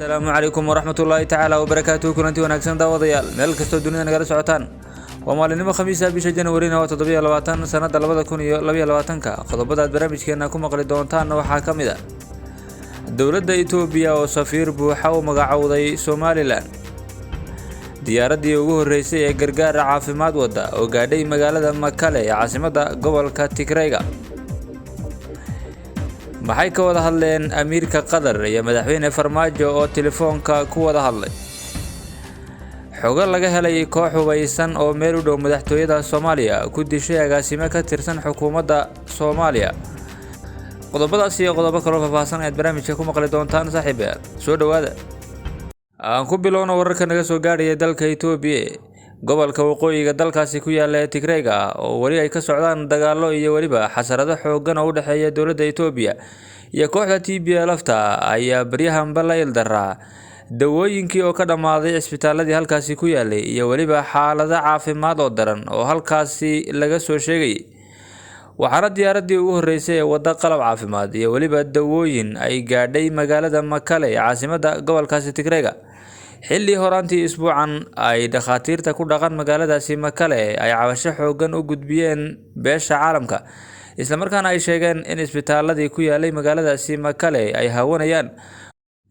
السلام عليكم ورحمة الله تعالى وبركاته. كنتي وناكسن داوديال meel kasto dunida nagala socotaan waa maalinimo khamiis ah bisha January 27 sanada 2022 qodobada barnaamijkeena ku maqli doontaan waxaa kamid ah dawladda Itoobiya oo safiir buuxa u magacawday Somaliland diyaaradii ugu horeysay ee gargaar caafimaad wada oo gaadhay magaalada Makale ee caasimadda gobolka Tigray maxay ka wada hadleen amiirka Qatar iyo madaxweyne Farmaajo oo telefoonka ku wada hadlay xogo laga helay koox hubeysan oo meel u dhow madaxtooyada Soomaaliya ku dishay agaasimo ka tirsan xukuumadda Soomaaliya qodobadaas iyo qodobo kale oo faahfaahsan ee barnaamijka ku maqli doontaan saaxiibayaal soo dhawaada aan ku bilowno wararka naga soo gaaraya dalka Itoobiya gobolka waqooyiga dalkaasi ku yaala Tigray oo wali ay ka socdaan dagaalo iyo waliba xasarado xooggan oo u dhaxeeya dawladda Itoobiya iyo kooxda TPLF ayaa baryahan balayl daraa dawooyinkii oo ka dhamaaday isbitaaladii halkaasi ku yaalay iyo waliba xaalado caafimaad oo daran oo halkaasi laga soo sheegay waxaana diyaaradii ugu horeysay ee wada qalab caafimaad iyo waliba dawooyin ay gaadhay magaalada Makale ee caasimadda gobolkaasi Tigray xilli horaantii isbuucan ay dhakhaatiirta ku dhaqan magaaladaasi Makale ay cabasho xooggan u gudbiyeen beesha caalamka isla markaana ay sheegeen in isbitaaladii ku yaalay magaaladaasi Makale ay hawanayaan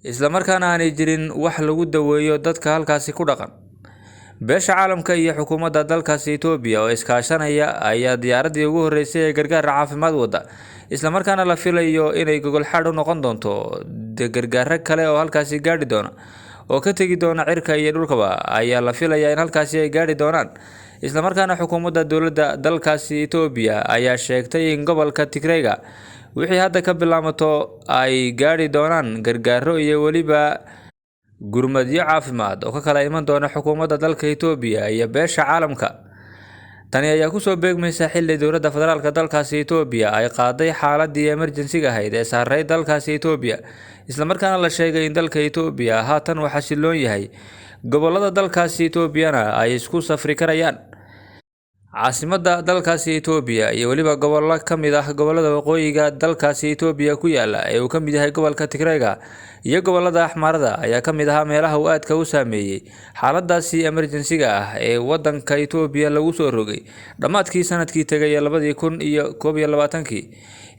isla markaana aanay jirin wax lagu daweeyo dadka halkaasi ku dhaqan beesha caalamka iyo xukuumadda dalkaasi Itoobiya oo iskaashanaya ayaa diyaaradii ugu horeysay ee gargaar caafimaad wada isla markaana la filayo inay gogol xad u noqon doonto gargaar kale oo halkaasi gaadhi doona oo ka tagi doona cirka iyo dhulkaba ayaa la filayaa in halkaasi ay gaadhi doonaan isla markaana xukuumadda dawladda dalkaasi Itoobiya ayaa sheegtay in gobolka Tigray wixii hadda ka bilaamato ay gaadhi doonaan gargaaro iyo waliba gurmadyo caafimaad oo ka kala iman doona xukuumadda dalka Itoobiya iyo beesha caalamka tani ayaa ku soo beegmaysa xilli dawladda federaalka dalkaasi Itoobiya ay qaaday xaaladii emergency ahayd ee saaray dalkaasi Itoobiya isla markaana la sheegay in dalka Itoobiya haatan uu xasiloon yahay gobolada dalkaasi Itoobiyana ay isku safri karayaan caasimadda dalkaasi Itoobiya iyo waliba gobollo kamid ah gobolada waqooyiga dalkaasi Itoobiya ku yaala ee uu ka mid yahay gobolka Tigray iyo gobolada Axmaarada ayaa kamid ah meelaha uu aadka u saameeyay xaaladaasi emergency ah ee wadanka Itoobiya lagu soo rogay dhamaadkii sanadkii tagay 2021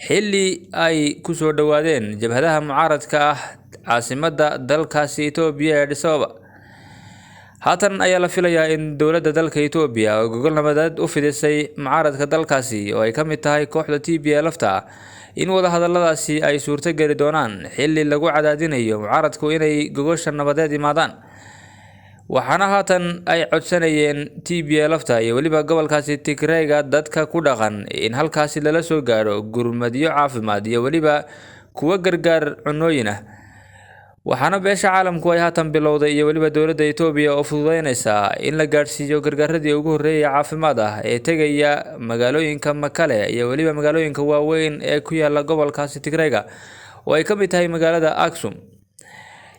xilli ay ku soo dhawaadeen jabhadaha mucaaradka ah caasimadda dalkaasi Itoobiya ee Addis Ababa haatan ayaa la filayaa in dawladda dalka Itoobiya oo gogol nabadeed u fidisay mucaaradka dalkaasi oo ay ka mid tahay kooxda TPLF in wada hadalladaasi ay suurto gali doonaan xilli lagu cadaadinayo mucaaradku inay gogosha nabadeed imaadaan waxaana haatan ay codsanayeen TPLF iyo waliba gobolkaasi Tigray dadka ku dhaqan in halkaasi lala soo gaaro gurmadyo caafimaad iyo waliba kuwa gargaar cunooyin ah waxaana beesha caalamku ay haatan bilowday iyo waliba dawladda Itoobiya oo fududeynaysa in la gaarsiiyo gargaaradii ugu horeeyay caafimaad ah ee tagaya magaalooyinka Makale iyo waliba magaalooyinka waaweyn ee ku yaala gobolkaasi Tigray oo ay ka mid tahay magaalada Aksum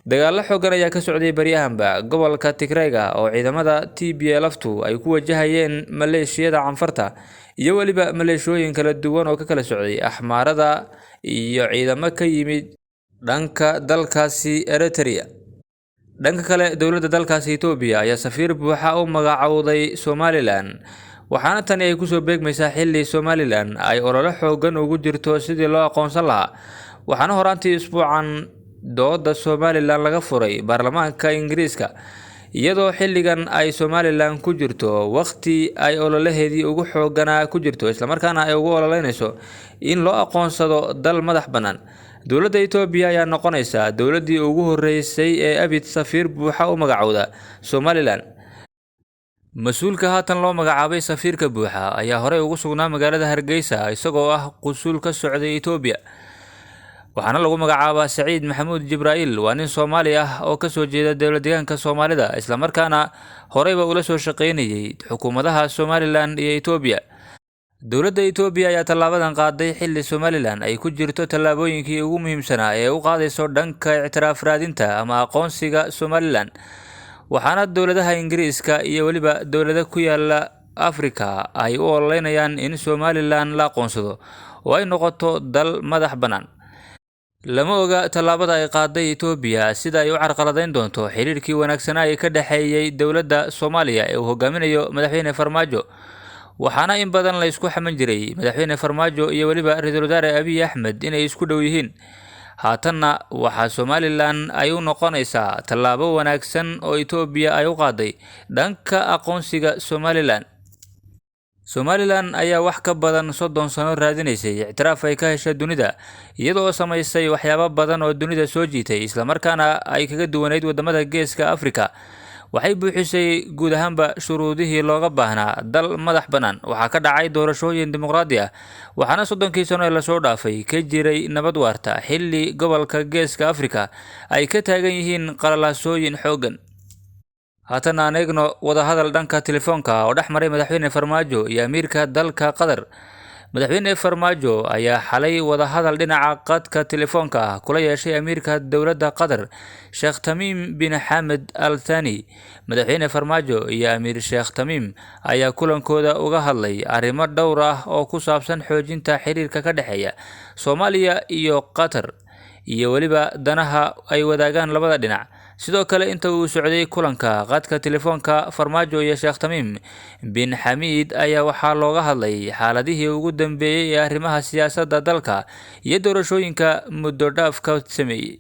dagaalo xooggan ayaa ka socday baryahanba gobolka Tigray oo ciidamada TPLF ay ku wajahayeen maleeshiyada canfarta iyo waliba maleeshooyin kala duwan oo ka kala socday Axmaarada iyo ciidamo ka yimid dhanka dalkaasi Eritrea dhanka kale dawladda dalkaasi Itoobiya ayaa safiir buuxa u magacawday Somaliland waxaana tani ay ku soo beegmaysaa xilli Somaliland ay olole xooggan ugu jirto sidii loo aqoonsan lahaa waxaana horaantii isbuucan dooda Somaliland laga furay baarlamaanka Ingiriiska iyadoo xilligan ay Somaliland ku jirto waqti ay ololaheedii ugu xoogganaa ku jirto isla markaana ay ugu ololeynayso in loo aqoonsado dal madax bannaan dawladda Itoobiya ayaa noqonaysa dawladii ugu horeysay ee abid safiir buuxa u magacawda Somaliland mas'uulka haatan loo magacaabay safiirka buuxa ayaa hore ugu sugnaa magaalada Hargeysa isagoo ah qusul ka socday Itoobiya waxaana lagu magacaabaa Saciid Maxamuud Jibraa'il waa nin Soomaali ah oo ka soo jeeda dawlad deegaanka Soomaalida isla markaana horeyba ula soo shaqeynayay xukuumadaha Somaliland iyo Itoobiya dawladda Itoobiya ayaa talaabadan qaaday xilli Somaliland ay ku jirto talaabooyinkii ugu muhiimsanaa ee u qaadayso dhanka ictiraaf raadinta ama aqoonsiga Somaliland waxaana dawladaha Ingiriiska iyo waliba dawladaha ku yaala Afrika ay u ololeynayaan in Somaliland la aqoonsado oo ay noqoto dal madax bannaan lama oga tallaabada ay qaaday Itoobiya sida ay u carqaladeyn doonto xiriirkii wanaagsanaa ee ka dhaxeeyay dowladda Soomaaliya ee uu hogaaminayo madaxweyne Farmaajo, waxaana in badan la isku xaman jiray madaxweyne Farmaajo iyo waliba ra'iisul wasaare Abiy Ahmed inay isku dhow yihiin. haatanna waxaa Somaliland ay u noqonaysaa tallaabo wanaagsan oo Itoobiya ay u qaaday dhanka aqoonsiga Somaliland. Somaliland ayaa wax ka badan 30 sano raadinaysay ictiraaf ay ka heshay dunida, iyadoo samaysay waxyaabo badan oo dunida soo jiitay isla markaana ay kaga duwaneyd wadamada Geeska Afrika. waxay buuxisay guud ahaanba shuruudihii looga baahnaa dal madax bannaan. waxaa ka dhacay doorashooyin dimuqraadi ah, waxaana 30kii sano ee lasoo dhaafay ka jiray nabad waarta xilli gobolka Geeska Afrika ay ka taagan yihiin qalalaasooyin xooggan. haatan aan eegno wadahadal dhanka telefoonka oo dhex maray madaxweyne Farmaajo iyo amiirka dalka Qatar. madaxweyne Farmaajo ayaa xalay wadahadal dhinaca qadka telefoonka ah kula yeeshay amiirka dowladda Qatar, Sheikh Tamim bin Hamad Al Thani. madaxweyne Farmaajo iyo amiir Sheikh Tamim ayaa kulankooda uga hadlay arrimo dhowr ah oo ku saabsan xoojinta xiriirka ka dhexeeya Soomaaliya iyo Qatar iyo waliba danaha ay wadaagaan labada dhinac. sidoo kale inta uu socday kulanka qadka telefoonka Farmaajo iyo Sheikh Tamim bin Hamid ayaa waxaa looga hadlay xaaladihii ugu dambeeyay ee arrimaha siyaasadda dalka iyo doorashooyinka muddo dhaafka sameeyay.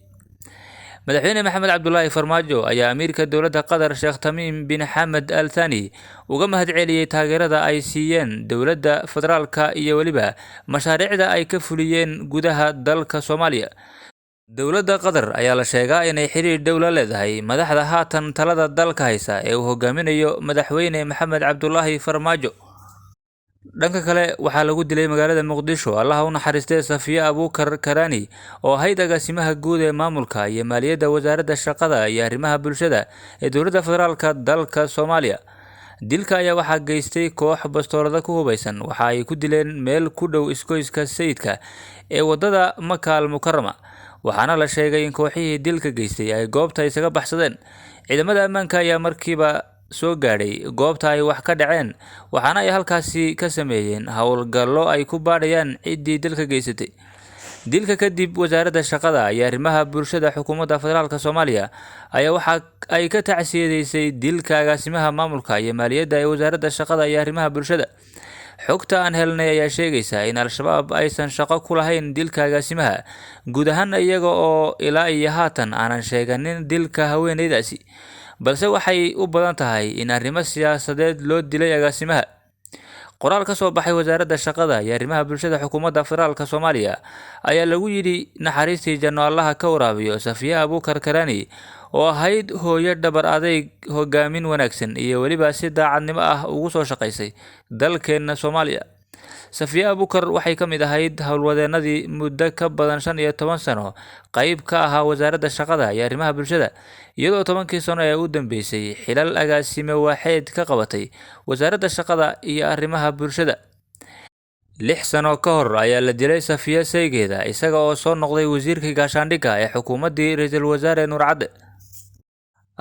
madaxweyne Maxamed Cabdullaahi Farmaajo ayaa amiirka dowladda Qatar Sheikh Tamim bin Hamad Al Thani uga mahadceliyay taageerada ay siiyeen dowladda federaalka iyo waliba mashaariicda ay ka fuliyeen gudaha dalka Soomaaliya. dowladda Qatar ayaa la sheegaa inay xiriir dhow la leedahay madaxda haatan talada dalka haysa ee uu hogaaminayo madaxweyne Maxamed Cabdullaahi Farmaajo. dhanka kale waxaa lagu dilay magaalada Muqdisho Allaha u naxariistay Safiya Abuukar Karani oo ahayd agaasimaha guud ee maamulka iyo maaliyadda wasaaradda shaqada iyo arrimaha bulshada ee dowladda federaalka dalka Soomaaliya. dilka ayaa waxaa geystay koox bastoolada ku hubeysan, waxa ay ku dileen meel ku dhow iskoyska sayidka ee wadada Maka Al Mukarrama, waxaana la sheegay in kooxihii dilka geystay ay goobta isaga baxsadeen. ciidamada ammaanka ayaa markiiba soo gaadhay goobta ay wax ka dhaceen, waxaana ay halkaasi ka sameeyeen howlgallo ay ku baadhayaan ciddii dilka geysatay. dilka kadib wasaaradda shaqada iyo arrimaha bulshada xukuumadda federaalka Soomaaliya ayaa waxa ay ka tacsiyadeysay dilka agaasimaha maamulka iyo maaliyadda ee wasaaradda shaqada iyo arrimaha bulshada. xogta aan helnay ayaa sheegaysa in Al-Shabaab aysan shaqo ku lahayn dilka agaasimaha, guud ahaan iyaga oo ilaa iyo haatan aanan sheeganin dilka haweeneydaasi, balse waxay u badan tahay in arrimo siyaasadeed loo dilay agaasimaha. qoraal ka soo baxay wasaaradda shaqada iyo arrimaha bulshada xukuumadda federaalka Soomaaliya ayaa lagu yidhi naxariistii janno Allaha ka waraabiyo Safiya Abuukar Karani oo ahayd hooyo dhabar adeyg, hogaamin wanaagsan iyo waliba si daacadnimo ah ugu soo shaqaysay dalkeena Soomaaliya. Safiya Abuukar waxay ka mid ahayd howlwadeenadii muddo ka badan 15 sano qayb ka ahaa wasaaradda shaqada iyo arrimaha bulshada, iyadoo 10kii sano ee u dambeysay xilal agaasime waaxeed ka qabatay wasaaradda shaqada iyo arrimaha bulshada. 6 sano ka hor ayaa la dilay Safiya Saygeeda isaga oo soo noqday wasiirka gaashaandhigga ee xukuumaddii ra'iisul wasaare Nuur Cadde.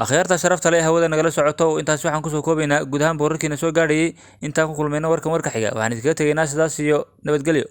akhyaarta sharafta leh hawada nagala socoto intaas waxaan kusoo koobaynaa guud ahaan wararkiina soo gaadhayay. intaan ku kulmayno warkan warka xiga waxaan idinkaga tegaynaa sidaas iyo nabadgelyo.